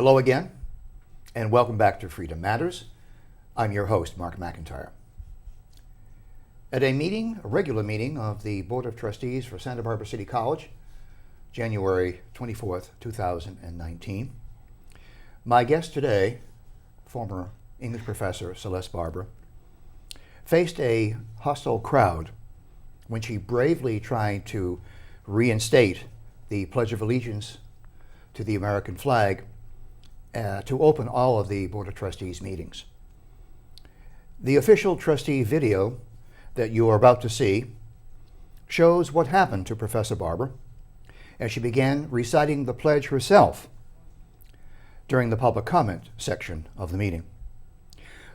Hello again, and welcome back to Freedom Matters. I'm your host, Mark McIntire. At a regular meeting of the Board of Trustees for Santa Barbara City College, January 24th, 2019, my guest today, former English professor Celeste Barber, faced a hostile crowd when she bravely tried to reinstate the Pledge of Allegiance to the American flag to open all of the Board of Trustees meetings. The official trustee video that you are about to see shows what happened to Professor Barber as she began reciting the pledge herself during the public comment section of the meeting.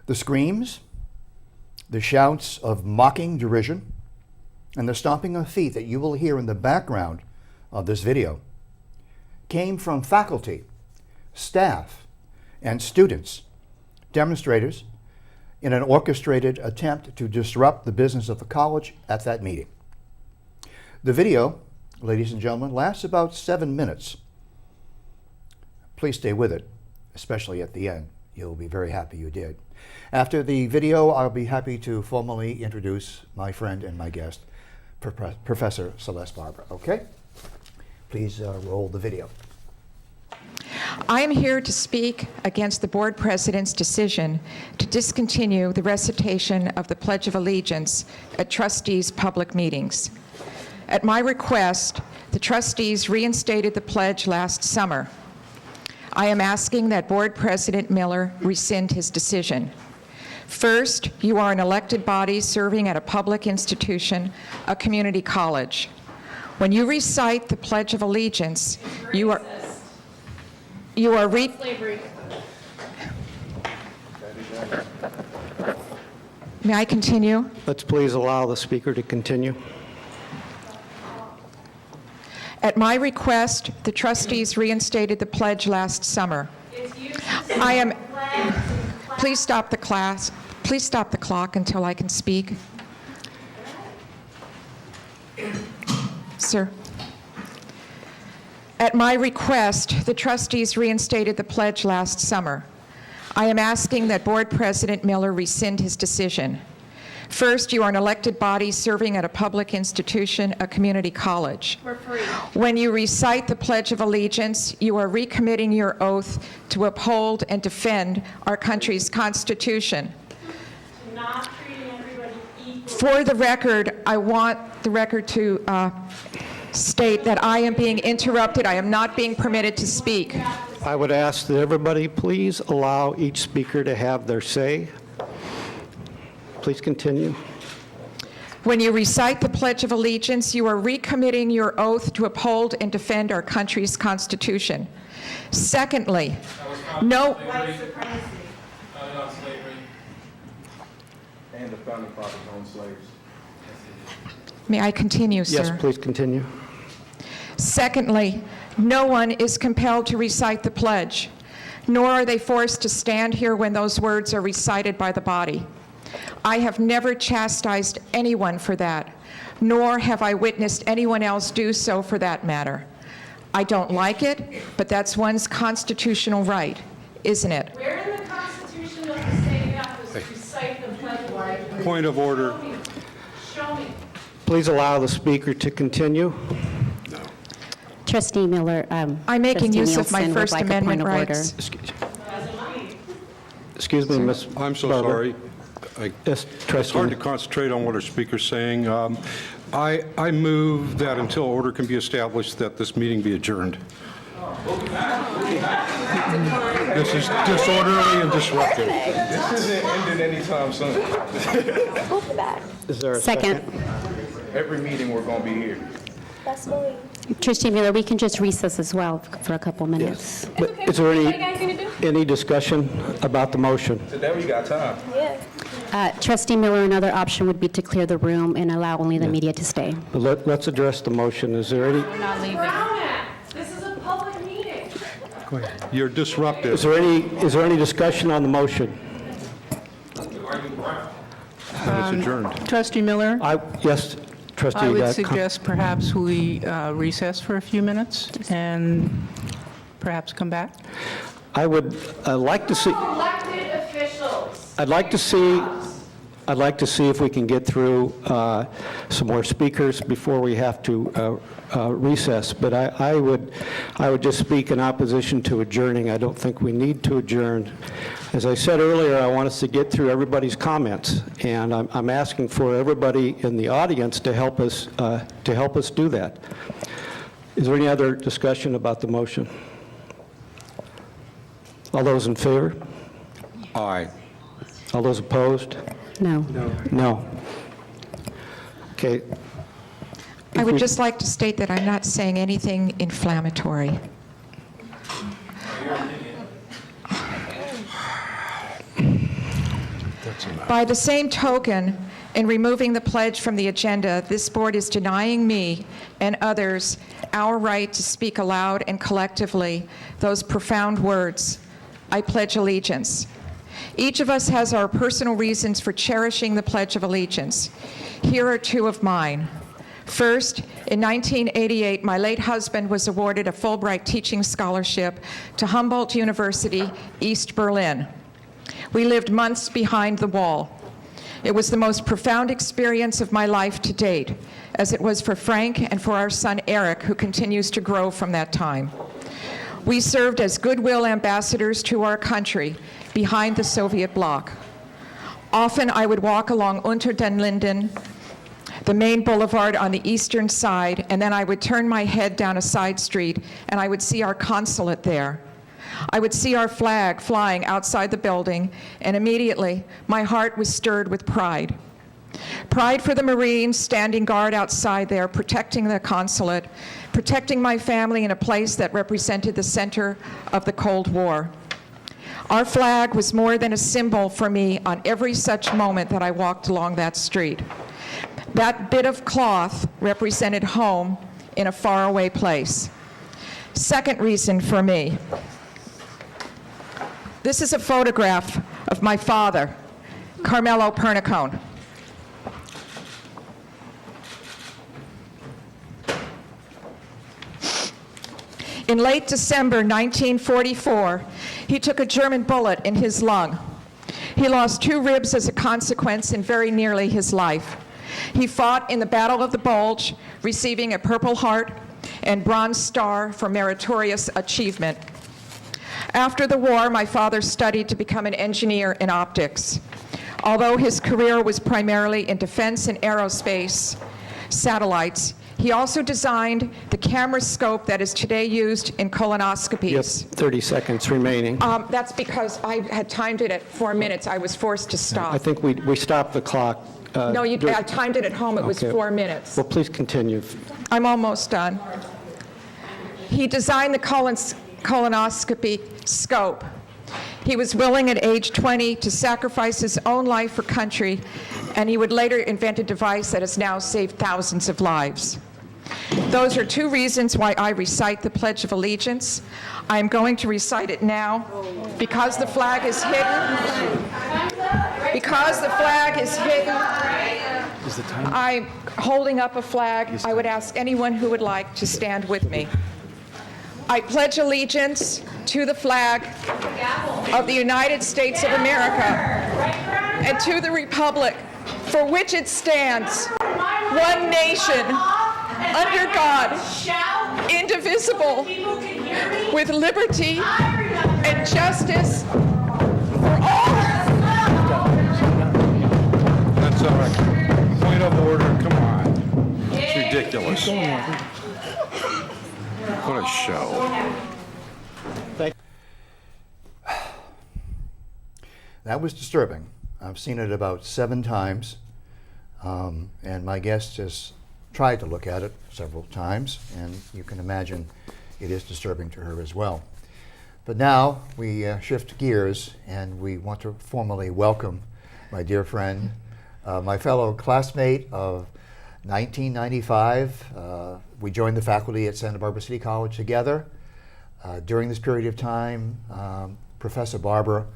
The screams, the shouts of mocking derision, and the stomping of feet that you will hear in the background of this video came from faculty, staff, and students, demonstrators, in an orchestrated attempt to disrupt the business of the college at that meeting. The video, ladies and gentlemen, lasts about 7 minutes. Please stay with it, especially at the end. You'll be very happy you did. After the video, I'll be happy to formally introduce my friend and my guest, Professor Celeste Barber. Okay? Please roll the video. I am here to speak against the board president's decision to discontinue the recitation of the Pledge of Allegiance at trustees' public meetings. At my request, the trustees reinstated the pledge last summer. I am asking that Board President Miller rescind his decision. First, you are an elected body serving at a public institution, a community college. When you recite the Pledge of Allegiance, you are May I continue? Let's please allow the speaker to continue. At my request, the trustees reinstated the pledge last summer. Please stop the class. Please stop the clock until I can speak. Sir. At my request, the trustees reinstated the pledge last summer. I am asking that Board President Miller rescind his decision. First, you are an elected body serving at a public institution, a community college. We're free. When you recite the Pledge of Allegiance, you are recommitting your oath to uphold and defend our country's Constitution. Not treating everybody equally. For the record, I want the record to state that I am being interrupted. I am not being permitted to speak. I would ask that everybody please allow each speaker to have their say. Please continue. When you recite the Pledge of Allegiance, you are recommitting your oath to uphold and defend our country's Constitution. Secondly, no... White supremacy. Not slavery. And the founding fathers owned slaves. May I continue, sir? Yes, please continue. Secondly, no one is compelled to recite the pledge, nor are they forced to stand here when those words are recited by the body. I have never chastised anyone for that, nor have I witnessed anyone else do so for that matter. I don't like it, but that's one's constitutional right, isn't it? Where in the Constitution does it say that was to recite the Pledge of Allegiance? Point of order. Show me. Please allow the speaker to continue. Trustee Miller. I'm making Trustee use of my Nielsen would First like a Amendment point of order. rights. Excuse me, Ms. I'm so Barber. sorry. Yes, It's Trustee. hard to concentrate on what our speaker's saying. I move that until order can be established that this meeting be adjourned. This is disorderly and disruptive. This isn't ending anytime soon. Is there a Second. Every meeting we're going to be here. Trustee Miller, we can just recess as well for a couple minutes. But is there any discussion about the motion? Today we got time. Trustee Miller, another option would be to clear the room and allow only the media to stay. Let's address the motion. Is there any? Brown Act. This is a public meeting. You're disruptive. Is there any discussion on the motion? And it's adjourned. Trustee Miller, Yes, Trustee. I would suggest perhaps we recess for a few minutes and perhaps come back. I would like to see, Elected officials. I'd like to see if we can get through some more speakers before we have to recess. But I would just speak in opposition to adjourning. I don't think we need to adjourn. As I said earlier, I want us to get through everybody's comments, and I'm asking for everybody in the audience to help us do that. Is there any other discussion about the motion? All those in favor? Aye. All those opposed? No. No. Okay. I would just like to state that I'm not saying anything inflammatory. By the same token, in removing the pledge from the agenda, this board is denying me and others our right to speak aloud and collectively those profound words, "I pledge allegiance." Each of us has our personal reasons for cherishing the Pledge of Allegiance. Here are two of mine. First, in 1988, my late husband was awarded a Fulbright teaching scholarship to Humboldt University, East Berlin. We lived months behind the wall. It was the most profound experience of my life to date, as it was for Frank and for our son Eric, who continues to grow from that time. We served as goodwill ambassadors to our country behind the Soviet bloc. Often I would walk along Unter den Linden, the main boulevard on the eastern side, and then I would turn my head down a side street and I would see our consulate there. I would see our flag flying outside the building, and immediately my heart was stirred with pride. Pride for the Marines standing guard outside there, protecting the consulate, protecting my family in a place that represented the center of the Cold War. Our flag was more than a symbol for me on every such moment that I walked along that street. That bit of cloth represented home in a faraway place. Second reason for me. This is a photograph of my father, Carmelo Pernicone. In late December 1944, he took a German bullet in his lung. He lost 2 ribs as a consequence and very nearly his life. He fought in the Battle of the Bulge, receiving a Purple Heart and Bronze Star for meritorious achievement. After the war, my father studied to become an engineer in optics. Although his career was primarily in defense and aerospace satellites, he also designed the camera scope that is today used in colonoscopies. Yes, 30 seconds remaining. That's because I had timed it at 4 minutes. I was forced to stop. I think we stopped the clock. No, I timed it at home. It was Okay. 4 minutes. Well, please continue. I'm almost done. He designed the colonoscopy scope. He was willing at age 20 to sacrifice his own life for country, and he would later invent a device that has now saved thousands of lives. Those are 2 reasons why I recite the Pledge of Allegiance. I'm going to recite it now because the flag is hidden. Because the flag is hidden, I'm holding up a flag. I would ask anyone who would like to stand with me. I pledge allegiance to the flag of the United States of America and to the republic for which it stands, one nation, under God, indivisible, with liberty and justice for all. That's all right. Point of order, come on. It's ridiculous. What a show. That was disturbing. I've seen it about 7 times, and my guest has tried to look at it several times, and you can imagine it is disturbing to her as well. But now we shift gears, and we want to formally welcome my dear friend, my fellow classmate of 1995. We joined the faculty at Santa Barbara City College together. During this period of time, Professor Barber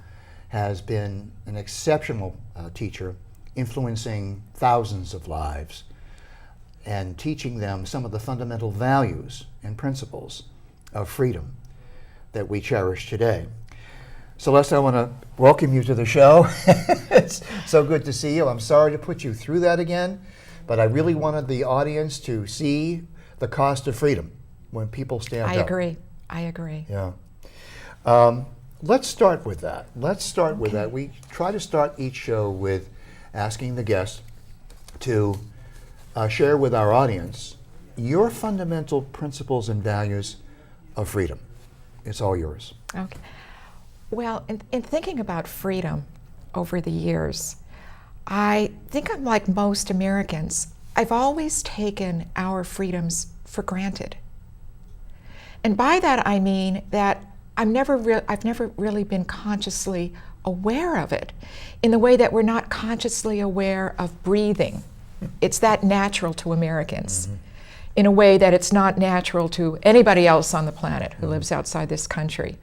has been an exceptional teacher, influencing thousands of lives and teaching them some of the fundamental values and principles of freedom that we cherish today. Celeste, I want to welcome you to the show. It's so good to see you. I'm sorry to put you through that again, but I really wanted the audience to see the cost of freedom when people stand up. I agree. Yeah. Let's start with that. We try to start each show with asking the guest to share with our audience your fundamental principles and values of freedom. It's all yours. Okay. Well, in thinking about freedom over the years, I think I'm like most Americans. I've always taken our freedoms for granted. And by that I mean that I've never really been consciously aware of it in the way that we're not consciously aware of breathing. It's that natural to Americans in a way that it's not natural to anybody else on the planet who lives outside this country.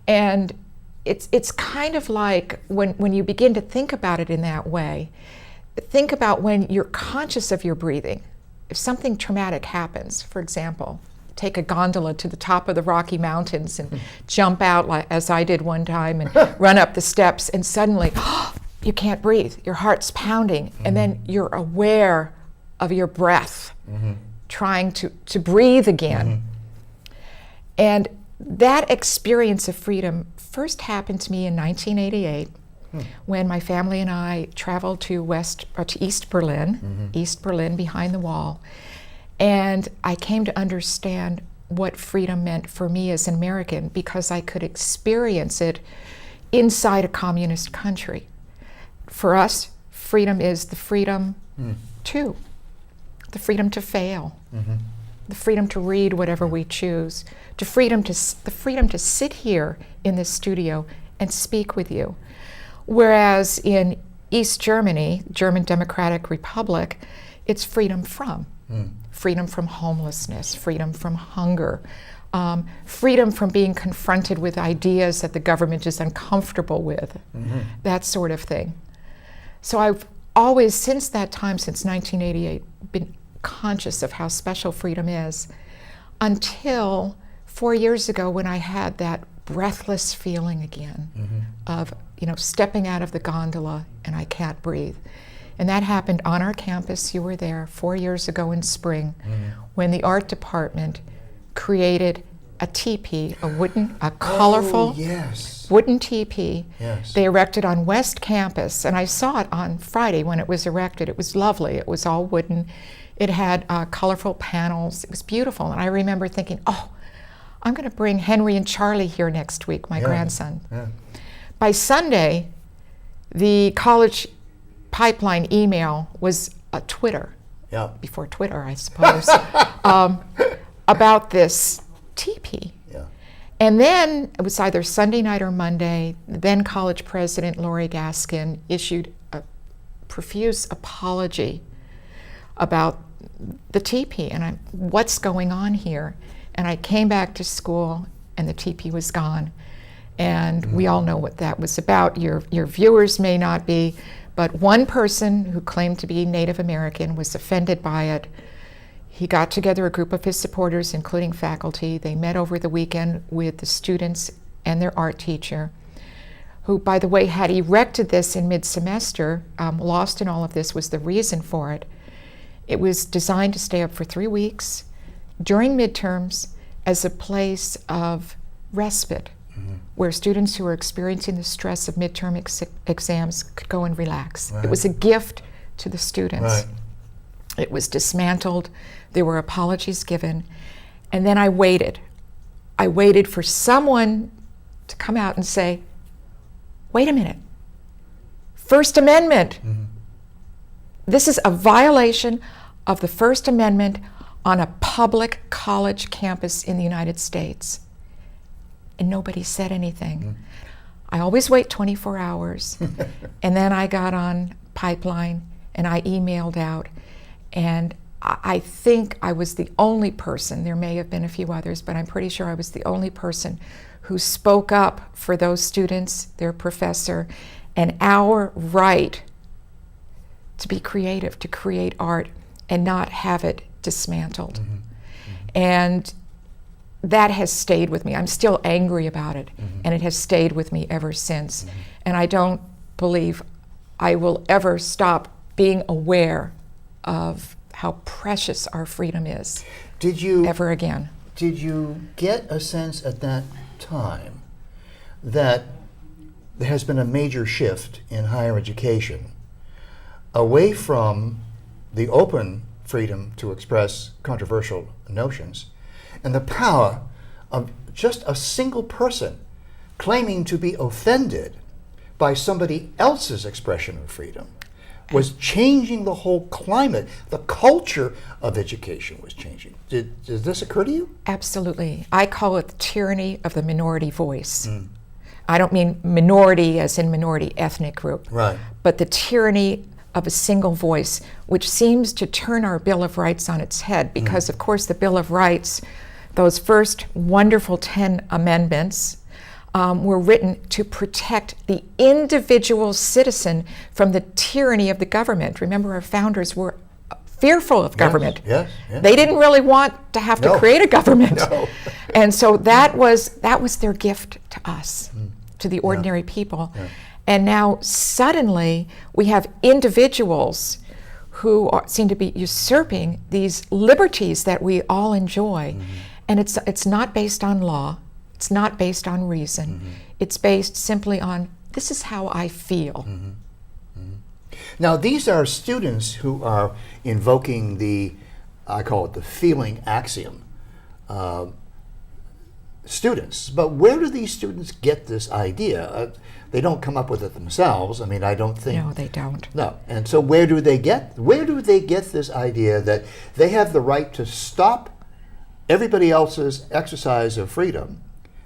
And it's kind of like when you begin to think about it in that way, think about when you're conscious of your breathing. If something traumatic happens, for example, take a gondola to the top of the Rocky Mountains and jump out, like, as I did one time, and run up the steps, and suddenly you can't breathe. Your heart's pounding, and then you're aware of your breath, trying to breathe again. And that experience of freedom first happened to me in 1988 when my family and I traveled to East Berlin, East Berlin behind the wall. And I came to understand what freedom meant for me as an American because I could experience it inside a communist country. For us, freedom is the freedom the freedom to fail, the freedom to read whatever we choose, the freedom to sit here in this studio and speak with you. Whereas in East Germany, German Democratic Republic, it's freedom from. Freedom from homelessness, freedom from hunger, freedom from being confronted with ideas that the government is uncomfortable with, that sort of thing. So I've always, since that time, since 1988, been conscious of how special freedom is, until 4 years ago when I had that breathless feeling again of, stepping out of the gondola and I can't breathe. And that happened on our campus. You were there 4 years ago in spring when the art department created a teepee, a colorful wooden teepee. They erected on West Campus, and I saw it on Friday when it was erected. It was lovely. It was all wooden. It had colorful panels. It was beautiful. And I remember thinking, I'm going to bring Henry and Charlie here next week, my grandson. By Sunday, the college pipeline email was a Twitter, before Twitter, I suppose, about this teepee. And then it was either Sunday night or Monday, then college president Lori Gaskin issued a profuse apology about the teepee, and what's going on here? And I came back to school and the teepee was gone. And we all know what that was about. Your viewers may not be, but one person who claimed to be Native American was offended by it. He got together a group of his supporters, including faculty. They met over the weekend with the students and their art teacher, who, by the way, had erected this in mid-semester. Lost in all of this was the reason for it. It was designed to stay up for 3 weeks during midterms as a place of respite, where students who are experiencing the stress of midterm exams could go and relax. It was a gift to the students. It was dismantled. There were apologies given. And then I waited. I waited for someone to come out and say, wait a minute, First Amendment. This is a violation of the First Amendment on a public college campus in the United States. And nobody said anything. I always wait 24 hours. And then I got on Pipeline and I emailed out. And I think I was the only person, there may have been a few others, but I'm pretty sure I was the only person who spoke up for those students, their professor, and our right to be creative, to create art, and not have it dismantled. And that has stayed with me. I'm still angry about it, and it has stayed with me ever since. And I don't believe I will ever stop being aware of how precious our freedom is Did you ever again. Did you get a sense at that time that there has been a major shift in higher education away from the open freedom to express controversial notions and the power of just a single person claiming to be offended by somebody else's expression of freedom was changing the whole climate? The culture of education was changing. Did this occur to you? Absolutely. I call it the tyranny of the minority voice. I don't mean minority as in minority ethnic group, Right. but the tyranny of a single voice, which seems to turn our Bill of Rights on its head, because of course the Bill of Rights, those first wonderful 10 amendments, were written to protect the individual citizen from the tyranny of the government. Remember, our founders were fearful of government. Yes, yes. They didn't really want to have to No. create a government. No. And so that was their gift to us, to the ordinary people. And now suddenly we have individuals who seem to be usurping these liberties that we all enjoy. And it's not based on law. It's not based on reason. It's based simply on, this is how I feel. Now, these are students who are invoking I call it the feeling axiom. Students, but where do these students get this idea? They don't come up with it themselves. I mean, I don't think. No, they don't. No, and so where do they get this idea that they have the right to stop everybody else's exercise of freedom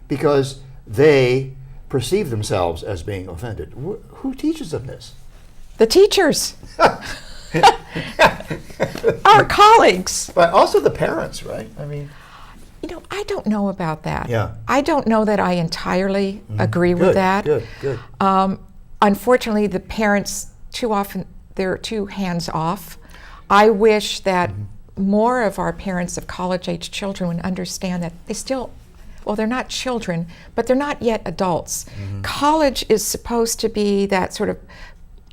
because they perceive themselves as being offended? Who teaches them this? The teachers, our colleagues. But also the parents, right? I mean, I don't know about that. Yeah. I don't know that I entirely agree with that. Good. Unfortunately, the parents, too often, they're too hands-off. I wish that more of our parents of college-age children would understand that they still, well, they're not children, but they're not yet adults. College is supposed to be that sort of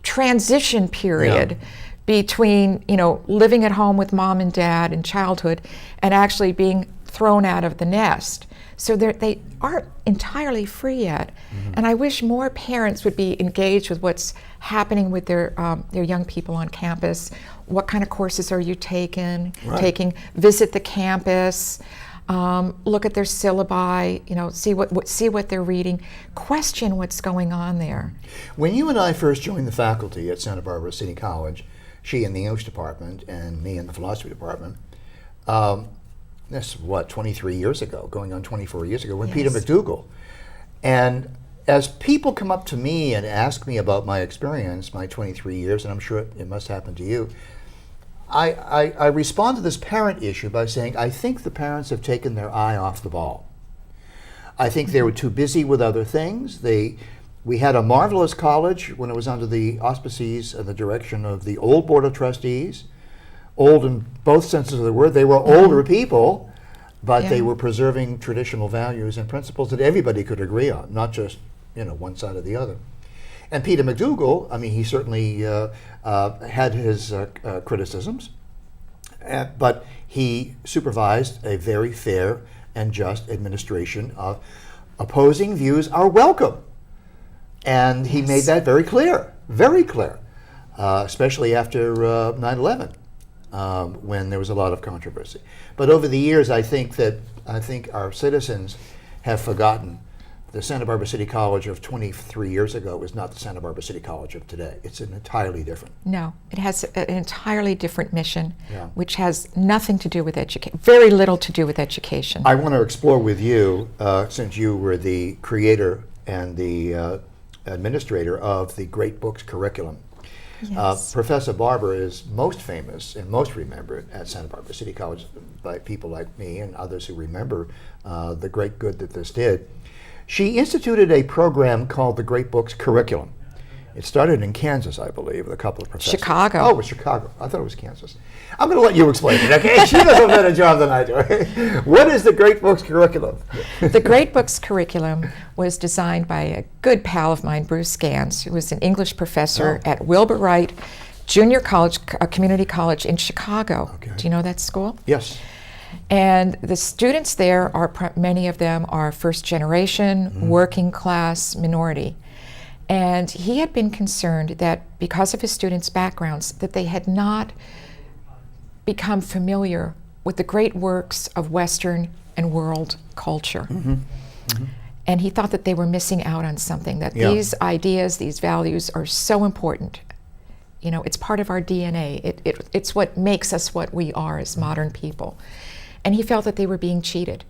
transition period between, living at home with mom and dad in childhood and actually being thrown out of the nest. So they aren't entirely free yet. And I wish more parents would be engaged with what's happening with their young people on campus. What kind of courses are you taking? Visit the campus, look at their syllabi, see what they're reading, question what's going on there. When you and I first joined the faculty at Santa Barbara City College, she in the English department and me in the philosophy department, that's 23 years ago, going on 24 years ago, with Peter McDougall. And as people come up to me and ask me about my experience, my 23 years, and I'm sure it must happen to you, I respond to this parent issue by saying, I think the parents have taken their eye off the ball. I think they were too busy with other things. We had a marvelous college when it was under the auspices and the direction of the old Board of Trustees. Old in both senses of the word. They were older people, but they were preserving traditional values and principles that everybody could agree on, not just one side or the other. And Peter McDougall, I mean, he certainly had his criticisms, but he supervised a very fair and just administration of opposing views are welcome. And he made that very clear, especially after 9/11. When there was a lot of controversy. But over the years, I think our citizens have forgotten the Santa Barbara City College of 23 years ago is not the Santa Barbara City College of today. It's an entirely different. No, it has an entirely different mission, Yeah. which has nothing to do with education, very little to do with education. I want to explore with you, since you were the creator and the administrator of the Great Books curriculum. Yes. Professor Barber is most famous and most remembered at Santa Barbara City College by people like me and others who remember the great good that this did. She instituted a program called the Great Books Curriculum. It started in Kansas, I believe, with a couple of professors. Chicago. Oh, it was Chicago. I thought it was Kansas. I'm going to let you explain it, okay? She does a better job than I do. What is the Great Books curriculum? The Great Books curriculum was designed by a good pal of mine, Bruce Gans, who was an English professor at Wilbur Wright Junior College, Community College in Chicago. Okay. Do you know that school? Yes. And the students there are, many of them are first generation, working class minority. And he had been concerned that because of his students' backgrounds, that they had not become familiar with the great works of Western and world culture. And he thought that they were missing out on something, that these ideas, these values are so important. You know, it's part of our DNA. It's what makes us what we are as modern people. And he felt that they were being cheated.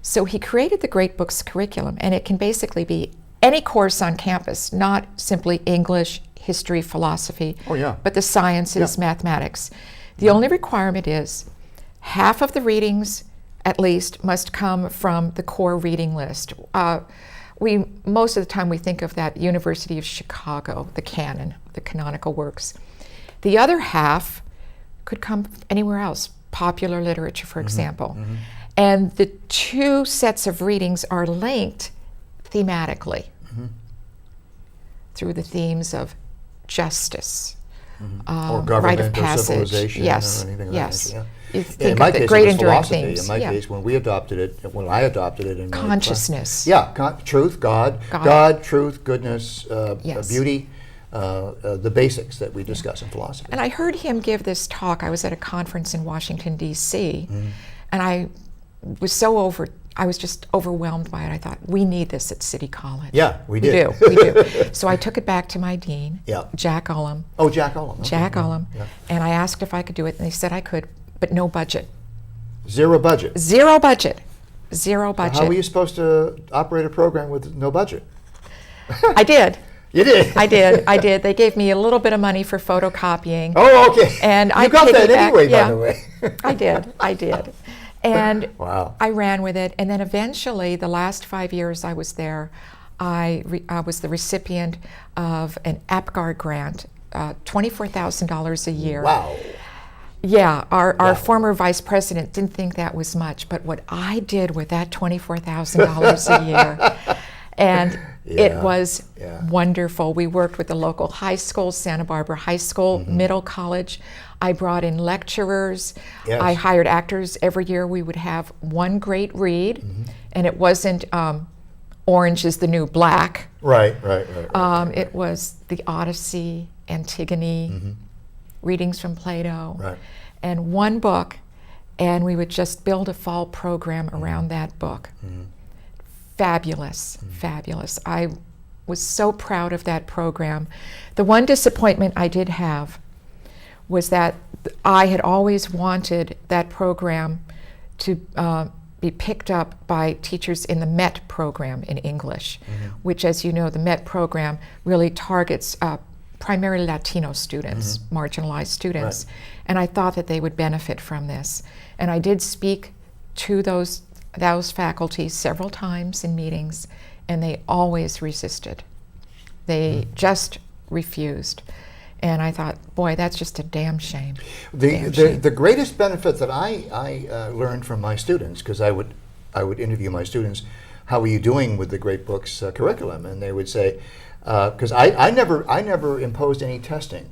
So he created the Great Books curriculum, and it can basically be any course on campus, not simply English, history, philosophy, but the sciences, mathematics. The only requirement is half of the readings, at least, must come from the core reading list. Most of the time we think of that University of Chicago, the canon, the canonical works. The other half could come anywhere else, popular literature, for example. And the two sets of readings are linked thematically through the themes of justice, Or rite government of or passage. civilization Yes, or anything of yes. that nature. You In think my of the case, great it was enduring philosophy. themes. In my case, when I adopted it in my class- Consciousness. Truth, God, truth, goodness, beauty, the basics that we discuss in philosophy. And I heard him give this talk. I was at a conference in Washington, D.C., and I was just overwhelmed by it. I thought, we need this at City College. Yeah, we did. We do. So I took it back to my dean, Jack Ullum. Oh, Jack Ullum. Okay. Jack Ullum. And I asked if I could do it, and they said I could, but no budget. Zero budget. Zero budget. Zero budget. How were you supposed to operate a program with no budget? I did. You did? I did. They gave me a little bit of money for photocopying. Oh, okay. And you I got that piggybacked- anyway, yeah, by the way. I did. And Wow. I ran with it. And then eventually, the last 5 years I was there, I was the recipient of an APGAR grant, $24,000 a year. Wow. Yeah, our former vice president didn't think that was much, but what I did with that $24,000 a year, and it was wonderful. We worked with the local high school, Santa Barbara High School, Middle College. I brought in lecturers. I hired actors. Every year we would have one great read, and it wasn't Orange is the New Black. Right. It was The Odyssey, Antigone, readings from Plato, and one book, and we would just build a fall program around that book. Fabulous, fabulous. I was so proud of that program. The one disappointment I did have was that I had always wanted that program to be picked up by teachers in the MET program in English, which, as you know, the MET program really targets primarily Latino students, marginalized students, and I thought that they would benefit from this. And I did speak to those faculty several times in meetings, and they always resisted. They just refused. And I thought, boy, that's just a damn shame. The greatest benefit that I learned from my students, because I would interview my students, how are you doing with the Great Books curriculum? And they would say, because I never imposed any testing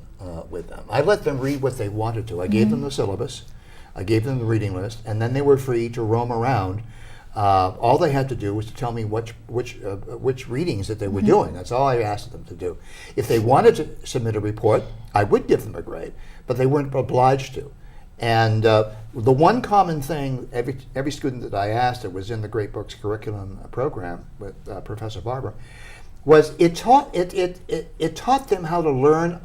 with them. I let them read what they wanted to. I gave them the syllabus, I gave them the reading list, and then they were free to roam around. All they had to do was to tell me which readings that they were doing. That's all I asked them to do. If they wanted to submit a report, I would give them a grade, but they weren't obliged to. And the one common thing every student that I asked that was in the Great Books curriculum program with Professor Barber was it taught them how to learn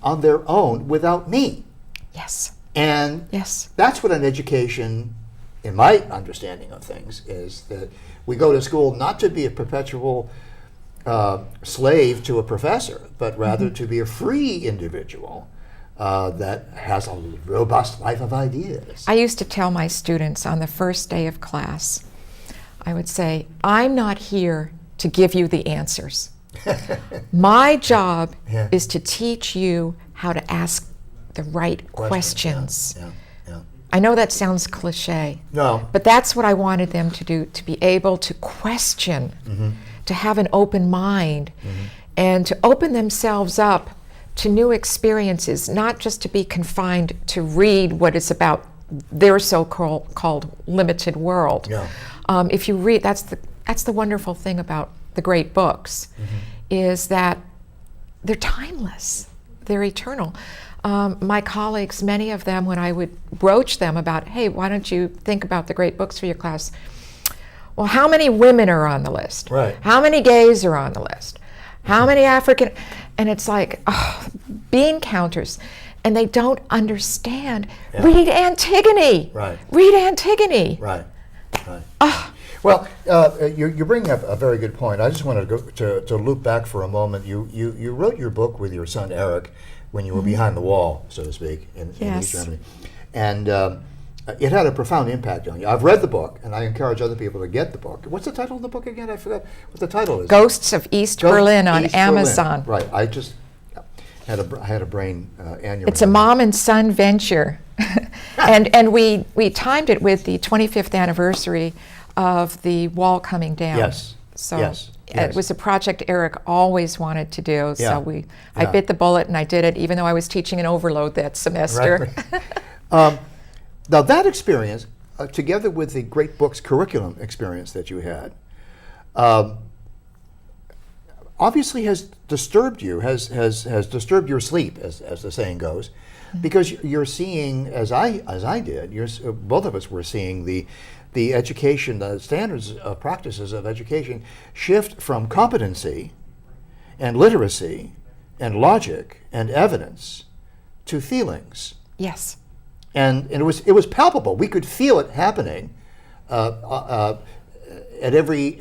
on their own without me. Yes. And yes, that's what an education, in my understanding of things, is that we go to school not to be a perpetual slave to a professor, but rather to be a free individual that has a robust life of ideas. I used to tell my students on the first day of class, I would say, I'm not here to give you the answers. My job Yeah. is to teach you how to ask the right questions. Yeah, yeah. I know that sounds cliche, No. but that's what I wanted them to do, to be able to question, to have an open mind, and to open themselves up to new experiences, not just to be confined to read what is about their so-called limited world. Yeah. If you read, that's the wonderful thing about the great books, is that they're timeless, they're eternal. My colleagues, many of them, when I would broach them about, hey, why don't you think about the great books for your class? Well, how many women are on the list? Right. How many gays are on the list? How many African? And it's like, oh, bean counters. And they don't understand. Yeah. Read Antigone. Right. Read Antigone. Right, right. Well, you're bringing up a very good point. I just wanted to loop back for a moment. You wrote your book with your son Eric when you were behind the wall, so to speak, in East Yes. Germany. And it had a profound impact on you. I've read the book, and I encourage other people to get the book. What's the title of the book again? I forgot what the title is. Ghosts of East Ghosts Berlin on East Berlin. Amazon. Right. I just had a brain aneurysm. It's a mom and son venture. and we timed it with the 25th anniversary of the wall coming down. Yes. So Yes. it was a project Eric always wanted to do. Yeah. So I Yeah. bit the bullet and I did it, even though I was teaching an overload that semester. Right. Now that experience, together with the great books curriculum experience that you had, obviously has disturbed you, has disturbed your sleep, as the saying goes, because you're seeing, as I did, both of us were seeing the education, the standards of practices of education shift from competency and literacy and logic and evidence to feelings. Yes. And it was palpable. We could feel it happening at every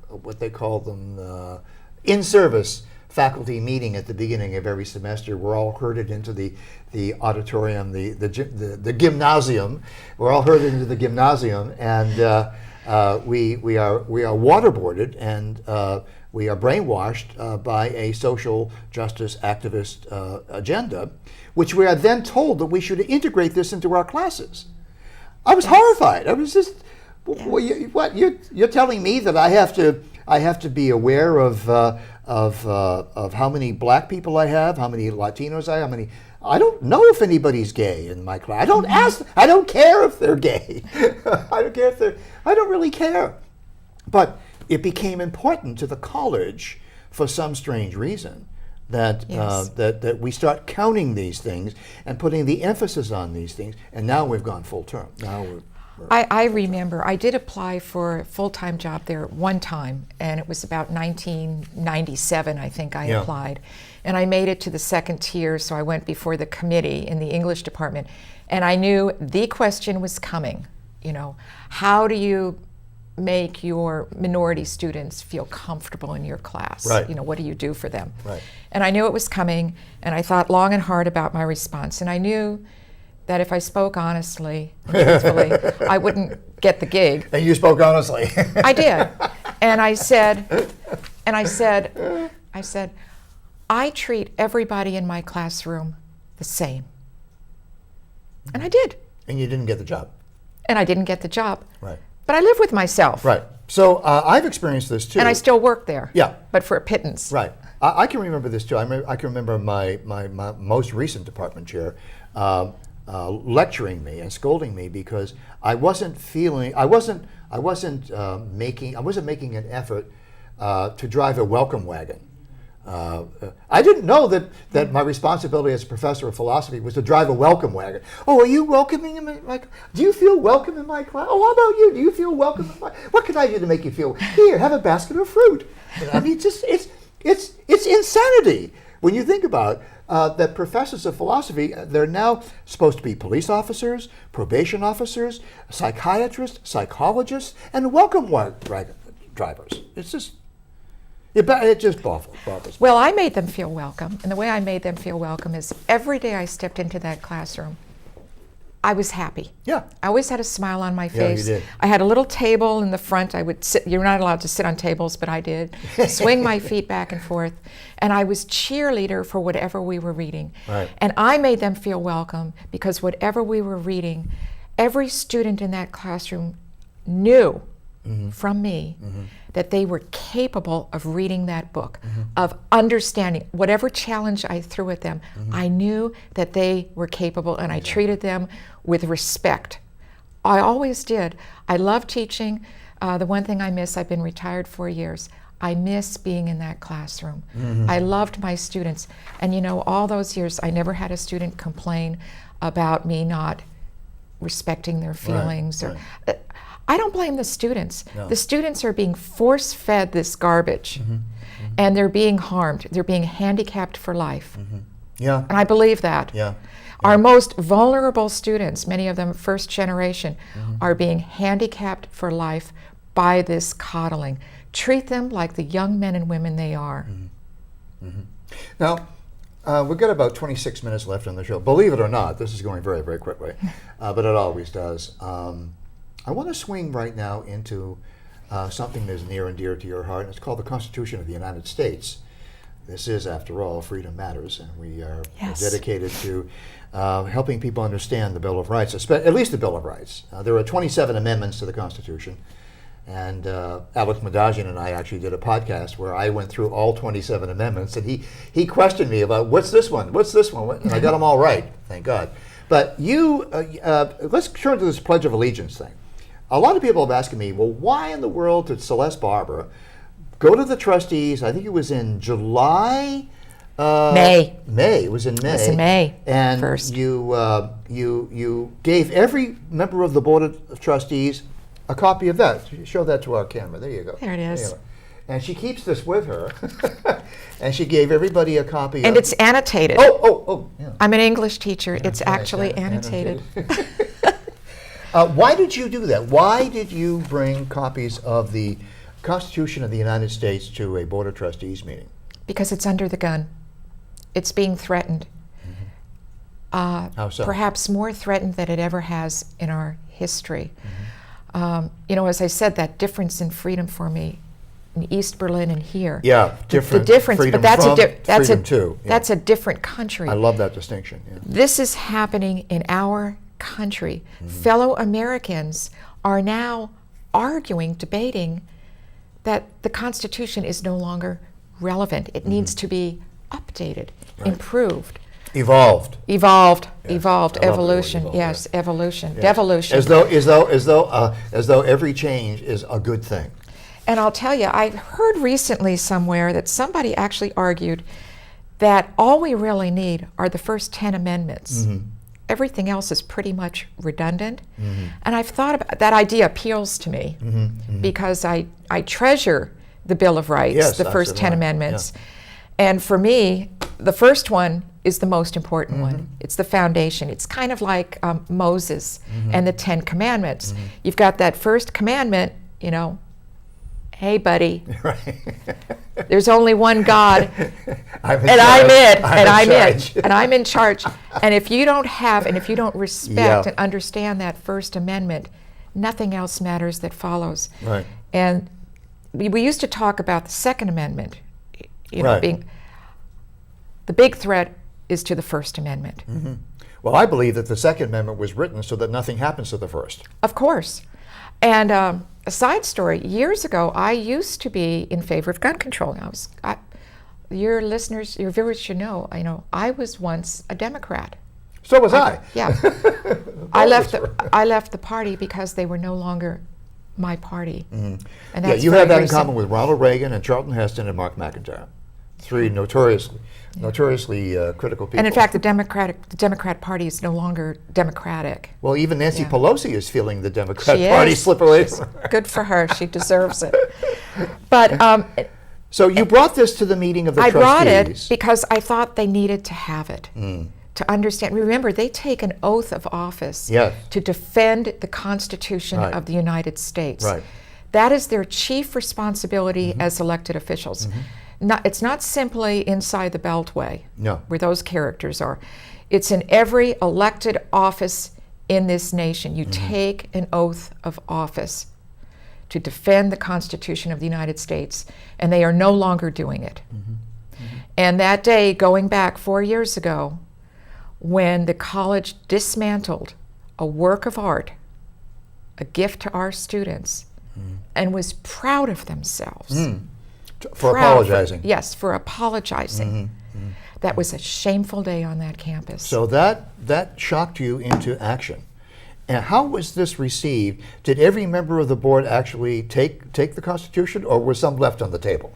what they call them in-service faculty meeting at the beginning of every semester. We're all herded into the auditorium, the gymnasium. We're all herded into the gymnasium, and we are waterboarded and we are brainwashed by a social justice activist agenda, which we are then told that we should integrate this into our classes. I was horrified. I was just, what you're telling me that I have to be aware of how many black people I have, how many Latinos I have, how many. I don't know if anybody's gay in my class. I don't ask. I don't care if they're gay. I don't care if they're. I don't really care. But it became important to the college for some strange reason that Yes. that we start counting these things and putting the emphasis on these things. And now we've gone full term. Now we're I remember I did apply for a full-time job there one time, and it was about 1997, I think I Yeah. applied. And I made it to the second tier, so I went before the committee in the English department. And I knew the question was coming, how do you make your minority students feel comfortable in your class? Right. What do you do for them? Right. And I knew it was coming, and I thought long and hard about my response. And I knew that if I spoke honestly and truthfully, I wouldn't get the gig. And you spoke honestly. I did. And I said, I treat everybody in my classroom the same. And I did. And you didn't get the job. And I didn't get the job. Right. But I live with myself. Right. So I've experienced this too. And I still work there. Yeah. But for a pittance. Right. I can remember this too. I can remember my most recent department chair lecturing me and scolding me because I wasn't making an effort to drive a welcome wagon. I didn't know that my responsibility as a professor of philosophy was to drive a welcome wagon. Oh, are you welcoming in my? Do you feel welcome in my class? Oh, how about you? Do you feel welcome in my? What can I do to make you feel? Here, have a basket of fruit. I mean, it's insanity when you think about that professors of philosophy, they're now supposed to be police officers, probation officers, psychiatrists, psychologists, and welcome wagon drivers. It's just. It just boggles me. Well, I made them feel welcome. And the way I made them feel welcome is every day I stepped into that classroom, I was happy. Yeah. I always had a smile on my Yeah, you face. did. I had a little table in the front. I would sit. You're not allowed to sit on tables, but I did. Swing my feet back and forth. And I was cheerleader for whatever we were reading. Right. And I made them feel welcome because whatever we were reading, every student in that classroom knew from me that they were capable of reading that book, of understanding whatever challenge I threw at them. I knew that they were capable, and I treated them with respect. I always did. I love teaching. The one thing I miss, I've been retired 4 years, I miss being in that classroom. I loved my students. And you know, all those years, I never had a student complain about me not respecting their feelings. right. I don't blame the students. No. The students are being force-fed this garbage, and they're being harmed. They're being handicapped for life. Yeah. And I believe that. Yeah. Our most vulnerable students, many of them first generation, are being handicapped for life by this coddling. Treat them like the young men and women they are. Now, we've got about 26 minutes left on the show. Believe it or not, this is going very, very quickly, but it always does. I want to swing right now into something that's near and dear to your heart, and it's called the Constitution of the United States. This is, after all, Freedom Matters, and we are Yes. dedicated to helping people understand the Bill of Rights, at least the Bill of Rights. There are 27 amendments to the Constitution, and Alex Madagian and I actually did a podcast where I went through all 27 amendments, and he questioned me about, what's this one, and I got them all right, thank God. But you, let's turn to this Pledge of Allegiance thing. A lot of people have asked me, well, why in the world did Celeste Barber go to the trustees? I think it was in July. May. May. It was in May. It was in May And 1st. you gave every member of the board of trustees a copy of that. Show that to our camera. There you go. There it is. you go. And she keeps this with her, and she gave everybody a copy. And of it's annotated. Oh, yeah. I'm an English teacher. It's Right, actually yeah, annotated. Why did you do that? Why did you bring copies of the Constitution of the United States to a Board of Trustees meeting? Because it's under the gun. It's being threatened. How so? Perhaps more threatened than it ever has in our history. You know, as I said, that difference in freedom for me in East Berlin and here. Yeah, The different. difference, freedom but that's from, that's freedom to. Yeah. that's a different country. I love that distinction. Yeah. This is happening in our country. Fellow Americans are now arguing, debating that the Constitution is no longer relevant. It needs to be updated, improved, Evolved. evolved, Yes, evolved, I love the word evolution. evolved, Yes, evolution, Yes. devolution. As though every change is a good thing. And I'll tell you, I heard recently somewhere that somebody actually argued that all we really need are the first 10 amendments. Everything else is pretty much redundant. And I've thought about that idea appeals to me because I treasure the Bill of Rights, Yes, the first so do 10 I. amendments. And for me, the first one is the most important one. It's the foundation. It's kind of like Moses and the 10 Commandments. You've got that first commandment, you know, hey, buddy, Right. there's only one God, I'm in and I'm charge. it, and I'm charge. it, and I'm in charge. And if you don't have, and if you don't respect Yeah. and understand that First Amendment, nothing else matters that follows. Right. And we used to talk about the Second Amendment, you know, Right. being the big threat is to the First Amendment. Well, I believe that the Second Amendment was written so that nothing happens to the first. Of course. And a side story, years ago, I used to be in favor of gun control. Your listeners, your viewers should know, I was once a Democrat. So was I. Yeah. I left the party because they were no longer my party. And Yeah, that's you very have that in recent. common with Ronald Reagan and Charlton Heston and Mark McIntire. Three notoriously critical people. And in fact, the Democrat Party is no longer democratic. well, even Nancy Yeah. Pelosi is feeling the Democrat She Party is. slip away She's- from her. Good for her. She deserves it. But So you brought this to the meeting of the I trustees. brought it because I thought they needed to have it to understand. Remember, they take an oath of office Yes. to defend the Constitution Right. of the United States. Right. That is their chief responsibility as elected officials. It's not simply inside the Beltway, No. where those characters are. It's in every elected office in this nation. You take an oath of office to defend the Constitution of the United States, and they are no longer doing it. And that day, going back 4 years ago, when the college dismantled a work of art, a gift to our students, and was proud of themselves. For Proud apologizing. Yes, for apologizing. That was a shameful day on that campus. So that shocked you into action. And how was this received? Did every member of the board actually take the Constitution, or was some left on the table?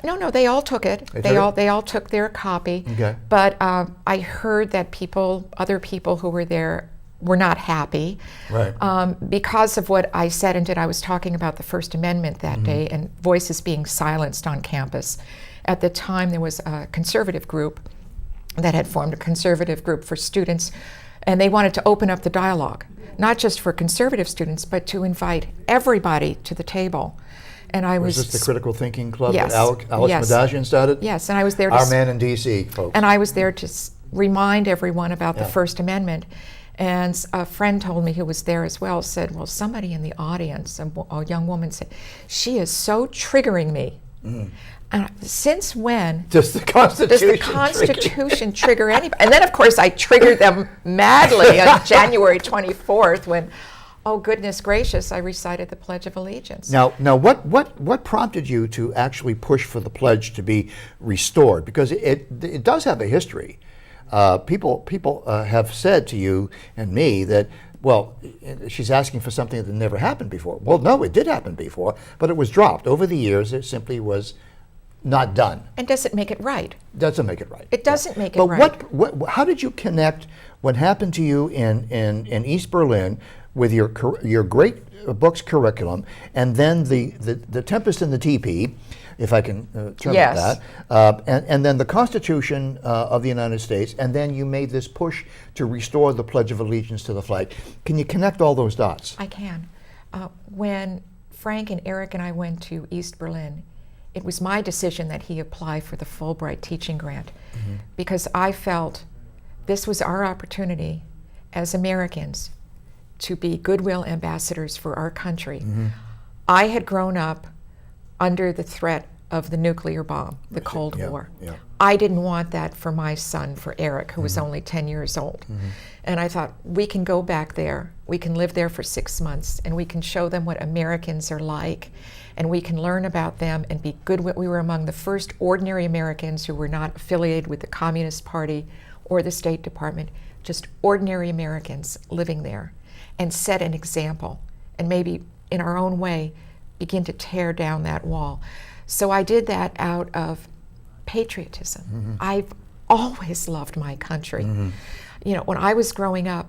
No, they all took it. They took it? They all took their copy. Okay. But I heard that other people who were there were not happy. Right. Because of what I said and did. I was talking about the First Amendment that day and voices being silenced on campus. At the time, there was a conservative group that had formed a conservative group for students, and they wanted to open up the dialogue, not just for conservative students, but to invite everybody to the table. And I was this the Critical Thinking Club Yes. that Alex Yes. Madagian started? Yes, and I was there to Our man in D.C., folks. And I was there to remind everyone about the Yeah. First Amendment. And a friend told me who was there as well, said, well, somebody in the audience, a young woman said, she is so triggering me. And since when Does the does Constitution the Constitution trigger anybody? And then, of course, I triggered them madly on January 24th when, oh, goodness gracious, I recited the Pledge of Allegiance. Now, what prompted you to actually push for the pledge to be restored? Because it does have a history. People have said to you and me that, well, she's asking for something that never happened before. Well, no, it did happen before, but it was dropped. Over the years, it simply was not done. And does it make it right? Doesn't make it right. It doesn't make it but right. What? How did you connect what happened to you in East Berlin with your great books curriculum, and then the Tempest in the Teepee, if I can term Yes. it that, and then the Constitution of the United States, and then you made this push to restore the Pledge of Allegiance to the flag. Can you connect all those dots? I can. When Frank and Eric and I went to East Berlin, it was my decision that he apply for the Fulbright teaching grant because I felt this was our opportunity as Americans to be goodwill ambassadors for our country. I had grown up under the threat of the nuclear bomb, the Cold War. Yeah. I didn't want that for my son, for Eric, who was only 10 years old. And I thought, we can go back there, we can live there for 6 months, and we can show them what Americans are like, and we can learn about them and be good. We were among the first ordinary Americans who were not affiliated with the Communist Party or the State Department, just ordinary Americans living there, and set an example, and maybe in our own way, begin to tear down that wall. So I did that out of patriotism. I've always loved my country. You know, when I was growing up,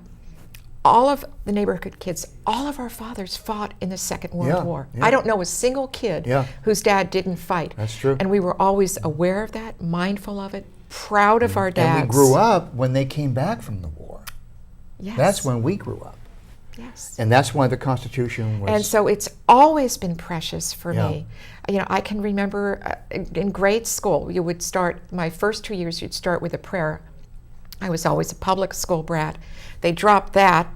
all of the neighborhood kids, all of our fathers fought in the Second World War. Yeah. I don't know a single kid whose dad didn't fight. That's true. And we were always aware of that, mindful of it, proud of our dads. And we grew up when they came back from the war. Yes. That's when we grew up. Yes. And that's why the Constitution was... And so it's always been precious for Yeah. me. You know, I can remember in grade school, you would start, my first 2 years, you'd start with a prayer. I was always a public school brat. They dropped that,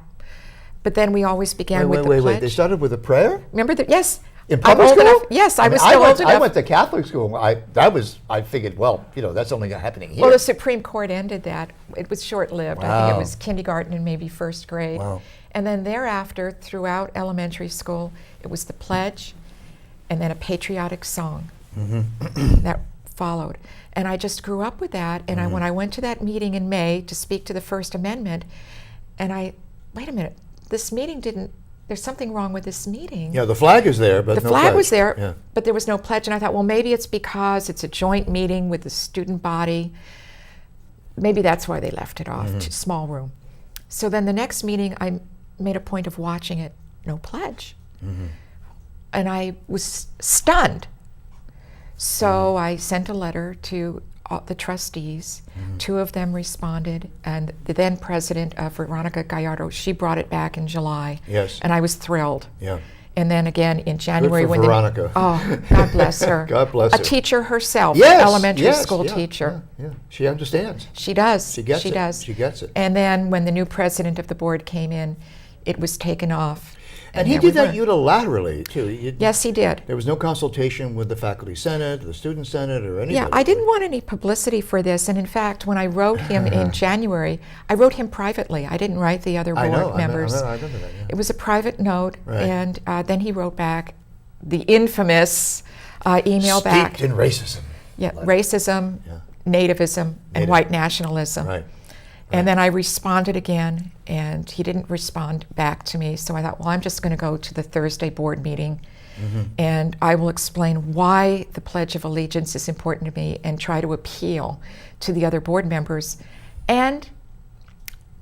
but then we always began with the pledge. Wait. They started with a prayer? Remember that? Yes. In I'm public old school? enough. Yes, I was mean, still old enough. I went to Catholic school. I figured, well, you know, that's only happening here. Well, the Supreme Court ended that. It was short-lived. I think Wow. it was kindergarten and maybe first grade. Wow. And then thereafter, throughout elementary school, it was the pledge and then a patriotic song that followed. And I just grew up with that. And when I went to that meeting in May to speak to the First Amendment, and wait a minute, this meeting didn't, there's something wrong with this meeting. Yeah, the flag is there, but The no flag pledge. was there, Yeah. but there was no pledge. And I thought, well, maybe it's because it's a joint meeting with the student body. Maybe that's why they left it off, small room. So then the next meeting, I made a point of watching it, no pledge. And I was stunned. So I sent a letter to the trustees. 2 of them responded, and the then president, Veronica Gallardo, she brought it back in July. Yes. And I was thrilled. Yeah. And then again in January when Veronica. Oh, God bless her. God bless A her. teacher herself, Yes, elementary yes, school yeah, teacher. Yeah. She understands. She does. She gets it. does. She gets it. And then when the new president of the board came in, it was taken off. And he there did we that were. unilaterally, too. Yes, he did. There was no consultation with the faculty senate, the student senate, or anybody. Yeah, I didn't want any publicity for this. And in fact, when I wrote him in January, I wrote him privately. I didn't write the other I board know, members. I remember that, yeah. It was a private note. Right. And then he wrote back the infamous email back. Steeped in racism. Yeah, racism, Yeah. nativism, and Native. white nationalism. Right. And then I responded again, and he didn't respond back to me. So I thought, well, I'm just going to go to the Thursday board meeting, and I will explain why the Pledge of Allegiance is important to me and try to appeal to the other board members. And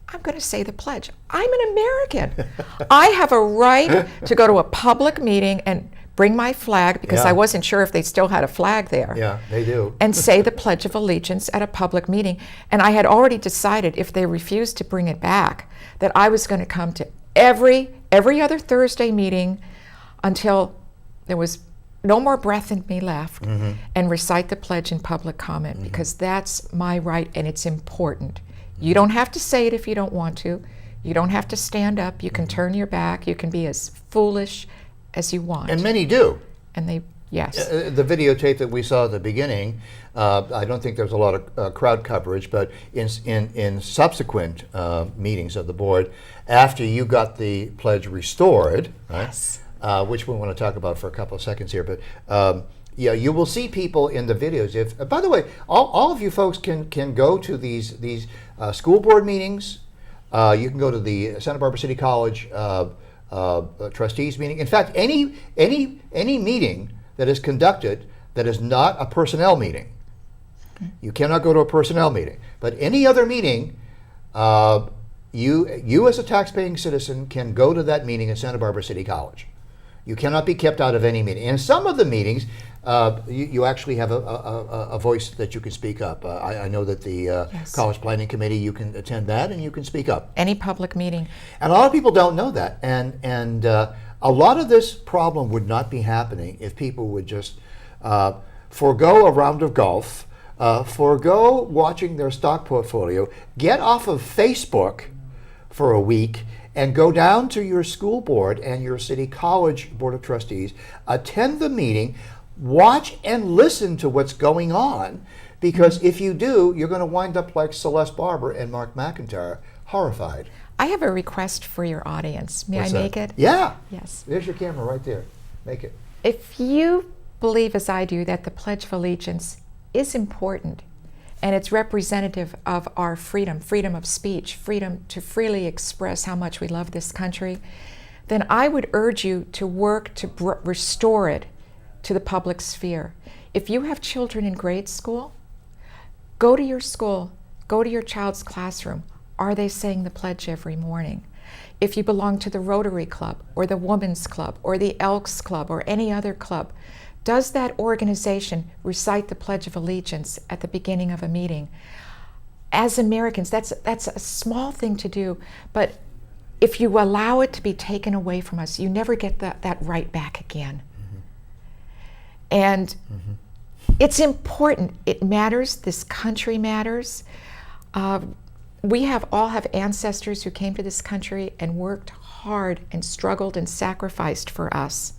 I'm going to say the pledge. I'm an American. I have a right to go to a public meeting and bring my flag, because Yeah. I wasn't sure if they still had a flag there, Yeah, they do. and say the Pledge of Allegiance at a public meeting. And I had already decided, if they refused to bring it back, that I was going to come to every other Thursday meeting until there was no more breath in me left, and recite the pledge in public comment, because that's my right and it's important. You don't have to say it if you don't want to. You don't have to stand up. You can turn your back. You can be as foolish as you want. And many do. And they, yes. The videotape that we saw at the beginning, I don't think there was a lot of crowd coverage, but in subsequent meetings of the board, after you got the pledge restored, right? Yes. Which we want to talk about for a couple of seconds here, but yeah, you will see people in the videos. If, by the way, all of you folks can go to these school board meetings. You can go to the Santa Barbara City College trustees meeting. In fact, any meeting that is conducted that is not a personnel meeting, you cannot go to a personnel meeting. But any other meeting, you as a taxpaying citizen can go to that meeting at Santa Barbara City College. You cannot be kept out of any meeting. In some of the meetings, you actually have a voice that you can speak up. I know that the Yes. College Planning Committee, you can attend that and you can speak up. Any public meeting. And a lot of people don't know that. And a lot of this problem would not be happening if people would just forego a round of golf, forego watching their stock portfolio, get off of Facebook for a week, and go down to your school board and your city college board of trustees, attend the meeting, watch and listen to what's going on, because if you do, you're going to wind up like Celeste Barber and Mark McIntire, horrified. I have a request for your audience. May What's I that? make it? Yeah. Yes. There's your camera right there. Make it. If you believe, as I do, that the Pledge of Allegiance is important and it's representative of our freedom of speech, freedom to freely express how much we love this country, then I would urge you to work to restore it to the public sphere. If you have children in grade school, go to your school, go to your child's classroom. Are they saying the pledge every morning? If you belong to the Rotary Club or the Women's Club or the Elks Club or any other club, does that organization recite the Pledge of Allegiance at the beginning of a meeting? As Americans, that's a small thing to do, but if you allow it to be taken away from us, you never get that right back again. And it's important. It matters. This country matters. We all have ancestors who came to this country and worked hard and struggled and sacrificed for us.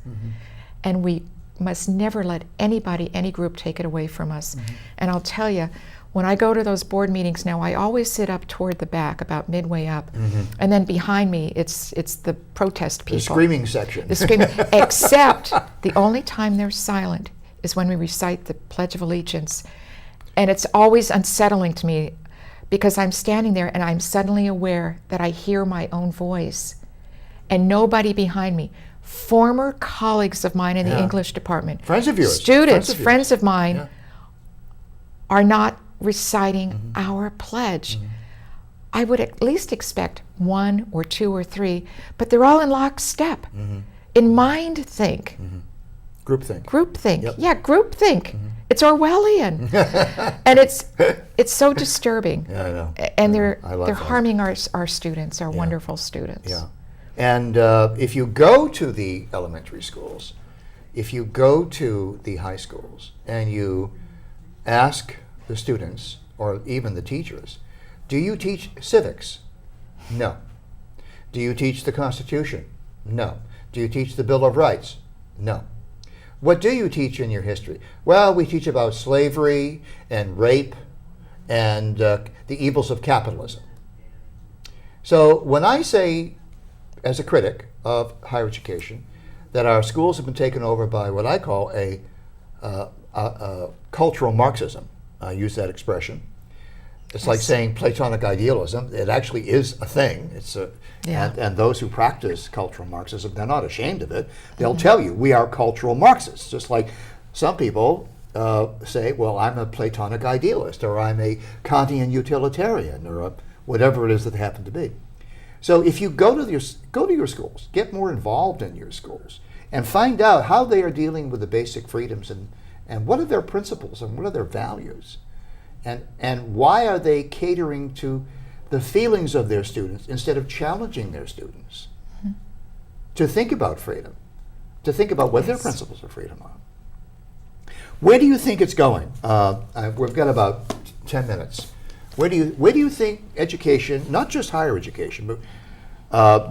And we must never let anybody, any group take it away from us. And I'll tell you, when I go to those board meetings now, I always sit up toward the back, about midway up. And then behind me, it's the protest people. The screaming section. The screaming, except the only time they're silent is when we recite the Pledge of Allegiance. And it's always unsettling to me, because I'm standing there and I'm suddenly aware that I hear my own voice and nobody behind me. Former colleagues of mine in the English department, Friends of yours. students, Friends friends of of mine, Yeah. are not reciting our pledge. I would at least expect 1 or 2 or 3, but they're all in lockstep. In mind think. Groupthink. Groupthink. Yep. Yeah, groupthink. It's Orwellian. And it's so disturbing. Yeah, I know. And I love they're that. harming our students, our wonderful students. Yeah. And if you go to the elementary schools, if you go to the high schools, and you ask the students, or even the teachers, do you teach civics? No. Do you teach the Constitution? No. Do you teach the Bill of Rights? No. What do you teach in your history? Well, we teach about slavery and rape and the evils of capitalism. So when I say, as a critic of higher education, that our schools have been taken over by what I call a cultural Marxism, I use that expression. It's like saying Platonic idealism. It actually is a thing. It's a, and those who practice cultural Marxism, they're not ashamed of it. They'll tell you, we are cultural Marxists. Just like some people say, well, I'm a Platonic idealist, or I'm a Kantian utilitarian, or whatever it is that they happen to be. So if you go to your schools, get more involved in your schools, and find out how they are dealing with the basic freedoms, and what are their principles, and what are their values. And why are they catering to the feelings of their students instead of challenging their students to think about freedom, to think about what their principles of freedom are? Where do you think it's going? We've got about 10 minutes. Where do you think education, not just higher education, but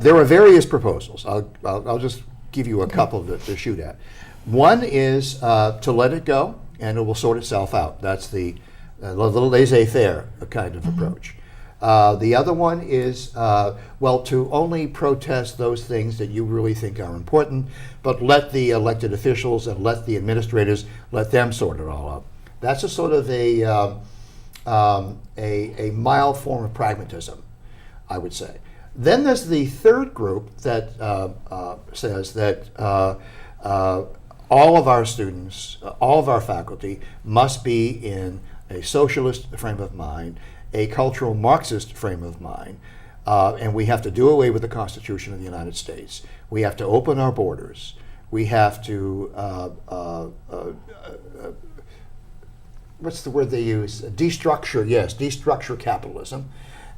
there are various proposals. I'll just give you a couple to shoot at. One is to let it go, and it will sort itself out. That's the little laissez-faire kind of approach. The other one is, to only protest those things that you really think are important, but let the elected officials and let the administrators, let them sort it all out. That's a sort of a mild form of pragmatism, I would say. Then there's the third group that says that all of our students, all of our faculty must be in a socialist frame of mind, a cultural Marxist frame of mind, and we have to do away with the Constitution of the United States. We have to open our borders. We have to, what's the word they use? Destructure capitalism.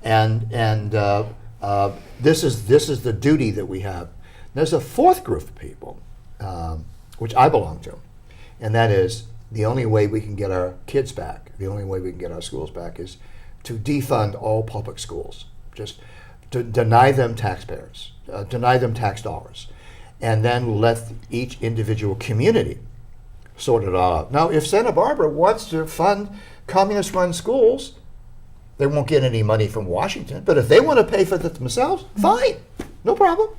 And this is the duty that we have. There's a fourth group of people, which I belong to, and that is the only way we can get our kids back, the only way we can get our schools back is to defund all public schools, just to deny them taxpayers, deny them tax dollars, and then let each individual community sort it all out. Now, if Santa Barbara wants to fund communist-run schools, they won't get any money from Washington, but if they want to pay for it themselves, fine, no problem.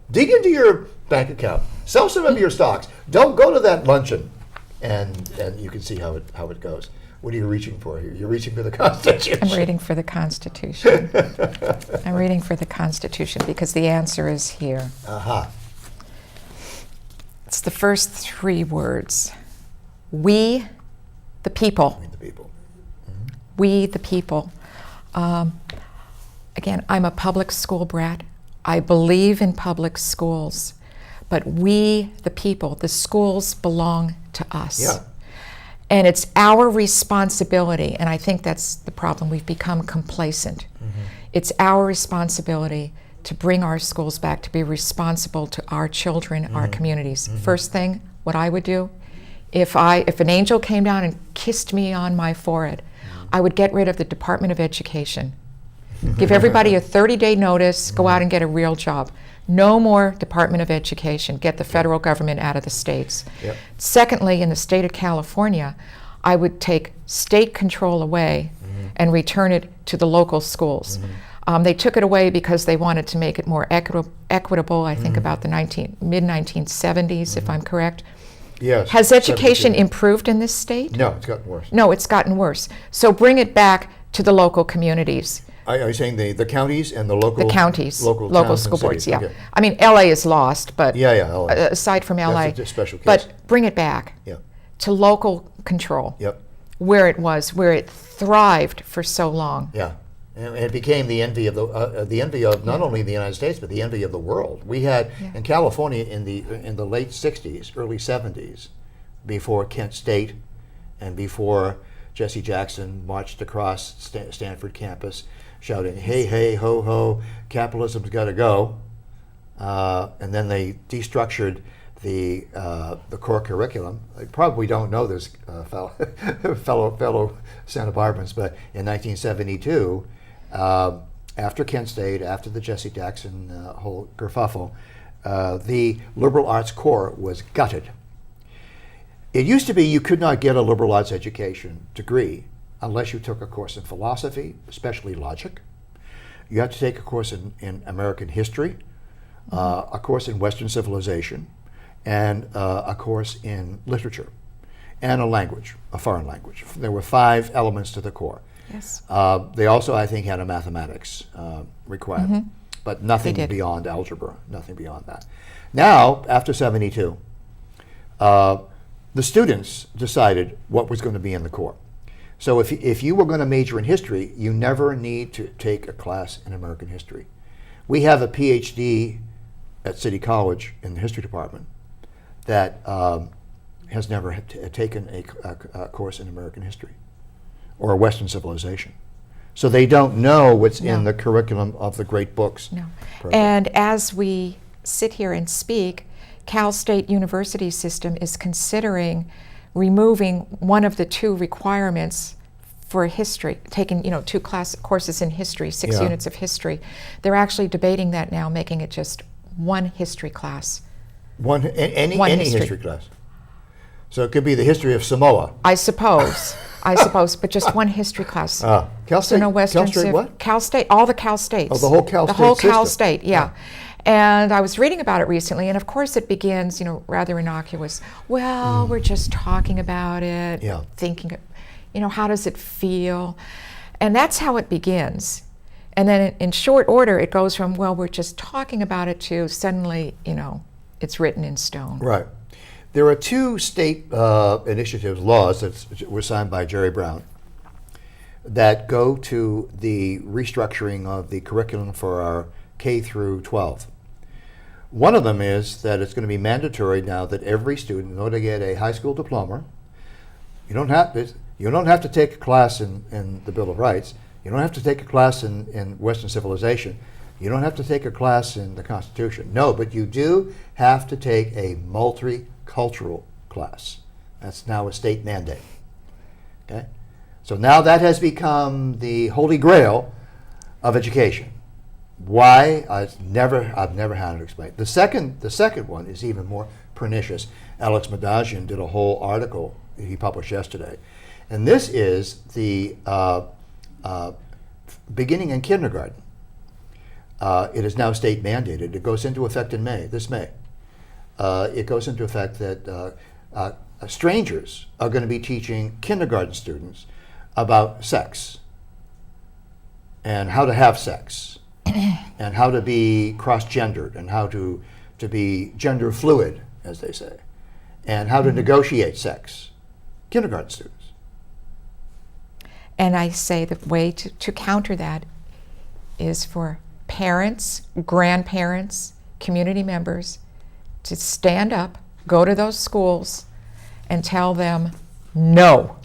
Dig into your bank account, sell some of your stocks. Don't go to that luncheon. And you can see how it goes. What are you reaching for here? You're reaching for the Constitution. I'm reading for the Constitution. I'm reading for the Constitution because the answer is here. It's the first three words. We, the people. We, the people. We, the people. Again, I'm a public school brat. I believe in public schools. But we, the people, the schools belong to us. Yeah. And it's our responsibility, and I think that's the problem. We've become complacent. It's our responsibility to bring our schools back, to be responsible to our children, our communities. First thing, what I would do, if an angel came down and kissed me on my forehead, I would get rid of the Department of Education. Give everybody a 30-day notice, go out and get a real job. No more Department of Education. Get the federal government out of the states. Yep. Secondly, in the state of California, I would take state control away and return it to the local schools. They took it away because they wanted to make it more equitable, I think about the mid-1970s, if I'm correct. Yes. Has education 17. improved in this state? No, it's gotten worse. No, it's gotten worse. So bring it back to the local communities. Are you saying the counties and the local? The counties, local local towns and school boards, cities? yeah. Okay. I mean, LA is lost, but LA. aside from LA. That's a special case. But bring it back Yeah. to local control, Yep. where it thrived for so long. Yeah. And it became the envy of not only the United States but the envy of the world. We had in California in the late '60s, early '70s, before Kent State, and before Jesse Jackson marched across Stanford campus shouting, "Hey, hey, ho, ho, capitalism's got to go." And then they destructured the core curriculum. I probably don't know this, fellow Santa Barbans, but in 1972, after Kent State, after the Jesse Jackson whole kerfuffle, the liberal arts core was gutted. It used to be you could not get a liberal arts education degree unless you took a course in philosophy, especially logic. You had to take a course in American history, a course in Western civilization, and a course in literature, and a language, a foreign language. There were 5 elements to the core. Yes. They also, I think, had a mathematics requirement, but nothing They did. beyond algebra, nothing beyond that. Now, after 72, the students decided what was going to be in the core. So if you were going to major in history, you never need to take a class in American history. We have a PhD at City College in the history department that has never taken a course in American history or Western civilization. So they don't know what's in the curriculum of the great books. No. program. And as we sit here and speak, Cal State University system is considering removing one of the 2 requirements for history, taking 2 courses in history, 6 Yeah. units of history. They're actually debating that now, making it just 1 history class. Any One history. history class. So it could be the history of Samoa. I suppose, but just 1 history class. Cal So State, no Western Cal State Civ- what? Cal State, all the Cal States. Oh, the whole Cal The State whole Cal system. State, yeah. And I was reading about it recently, and of course it begins, rather innocuous. Well, we're just talking about it, Yeah. thinking, how does it feel? And that's how it begins. And then in short order, it goes from, well, we're just talking about it to suddenly, it's written in stone. Right. There are 2 state initiatives, laws that were signed by Jerry Brown that go to the restructuring of the curriculum for our K through 12. One of them is that it's going to be mandatory now that every student, in order to get a high school diploma, you don't have to take a class in the Bill of Rights. You don't have to take a class in Western civilization. You don't have to take a class in the Constitution. No, but you do have to take a multicultural class. That's now a state mandate. Okay? So now that has become the holy grail of education. Why? I've never had it explained. The second one is even more pernicious. Alex Madagian did a whole article he published yesterday, and this is the beginning in kindergarten. It is now state mandated. It goes into effect in this May. It goes into effect that strangers are going to be teaching kindergarten students about sex and how to have sex and how to be cross-gendered and how to be gender fluid, as they say, and how to negotiate sex. Kindergarten students. And I say the way to counter that is for parents, grandparents, community members to stand up, go to those schools, and tell them no.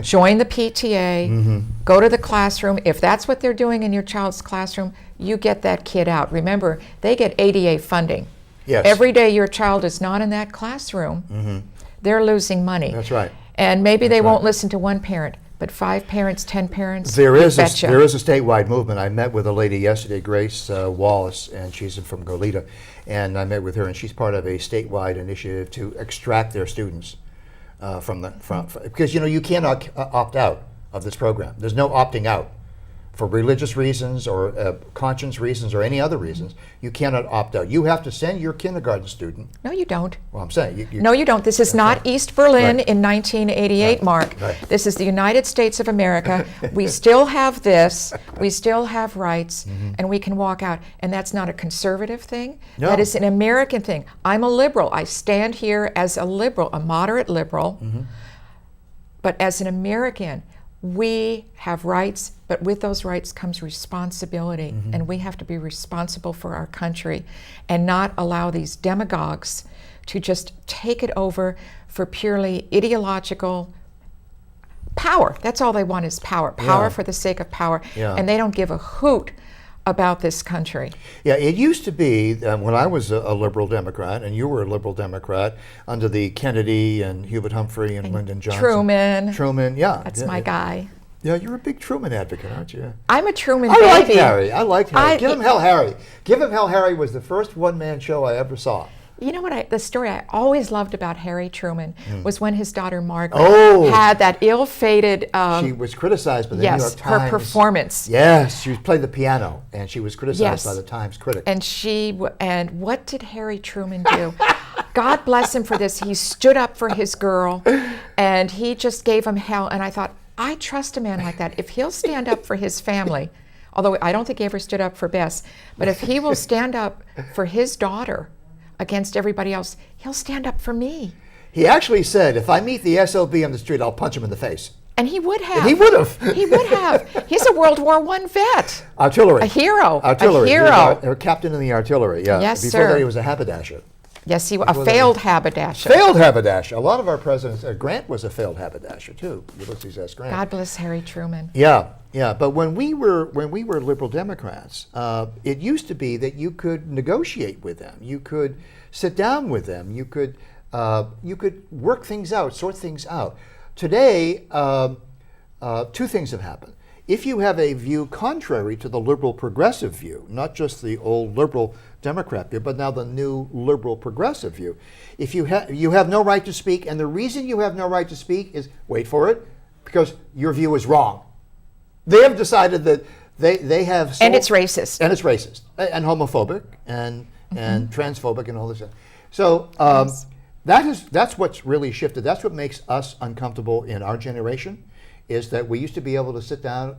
Join the PTA, go to the classroom. If that's what they're doing in your child's classroom, you get that kid out. Remember, they get ADA funding. Yes. Every day your child is not in that classroom, they're losing money. That's right. And maybe they That's won't right. listen to 1 parent, but 5 parents, 10 parents, There you is a betcha. statewide movement. I met with a lady yesterday, Grace Wallace, and she's from Goleta, and I met with her, and she's part of a statewide initiative to extract their students from because you cannot opt out of this program. There's no opting out. For religious reasons or conscience reasons or any other reasons, you cannot opt out. You have to send your kindergarten student. No, you don't. Well, I'm saying No, you don't. This is not right. East Berlin Right. in 1988, Right. Mark. Right. This is the United States of America. We still have this. We still have rights, and we can walk out. And that's not a conservative thing. No. That is an American thing. I'm a liberal. I stand here as a liberal, a moderate liberal. But as an American, we have rights, but with those rights comes responsibility, and we have to be responsible for our country and not allow these demagogues to just take it over for purely ideological power. That's all they want is power. Power Yeah. for the sake of power. Yeah. And they don't give a hoot about this country. Yeah, it used to be when I was a liberal Democrat and you were a liberal Democrat under the Kennedy and Hubert Humphrey and Lyndon Johnson. Truman. Truman, yeah. That's yeah, my guy. Yeah, you're a big Truman advocate, aren't you? I'm a Truman I baby. like Harry. I like Harry. I- Give him Hell Harry. Give him Hell Harry was the first one-man show I ever saw. You know what? The story I always loved about Harry Truman was when his daughter Margaret Oh. had that ill-fated. She was criticized by the New York yes, Times. her performance. Yes, she played the piano, and she was criticized Yes. by the Times critic. And what did Harry Truman do? God bless him for this. He stood up for his girl, and he just gave him hell. And I thought, I trust a man like that. If he'll stand up for his family, although I don't think he ever stood up for Bess, but if he will stand up for his daughter against everybody else, he'll stand up for me. He actually said, if I meet the SOB on the street, I'll punch him in the face. And he would have. And he would have. He would have. He's a World War I vet. Artillery. A hero. Artillery. A He was hero. a captain in the artillery, yeah. Yes, Before sir. that, he was a haberdasher. Yes, a that failed haberdasher. Failed haberdasher. A lot of our presidents, Grant was a failed haberdasher, too. Ulysses S. Grant. God bless Harry Truman. Yeah, yeah. But when we were liberal Democrats, it used to be that you could negotiate with them. You could sit down with them. You could work things out, sort things out. Today, two things have happened. If you have a view contrary to the liberal progressive view, not just the old liberal Democrat view, but now the new liberal progressive view, if you have no right to speak, and the reason you have no right to speak is, wait for it, because your view is wrong. They have decided that they have And it's racist. and it's racist and homophobic and transphobic and all this stuff. So that's what's really shifted. That's what makes us uncomfortable in our generation, is that we used to be able to sit down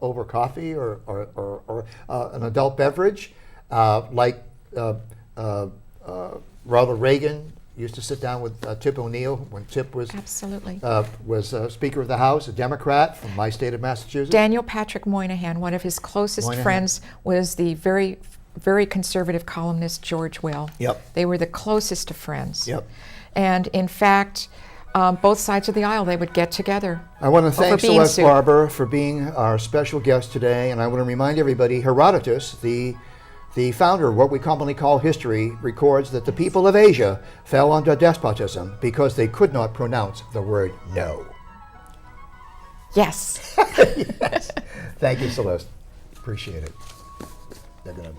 over coffee or an adult beverage, like Ronald Reagan used to sit down with Tip O'Neill when Tip was Absolutely. Speaker of the House, a Democrat from my state of Massachusetts. Daniel Patrick Moynihan, one of his closest Moynihan. friends, was the very, very conservative columnist George Will. Yep. They were the closest of friends. Yep. And in fact, both sides of the aisle, they would get together. I want to over thank bean Celeste soup. Barber for being our special guest today, and I want to remind everybody, Herodotus, the founder of what we commonly call history, records that the people of Asia fell under despotism because they could not pronounce the word no. Yes. Yes. Thank you, Celeste. Appreciate it. They're gonna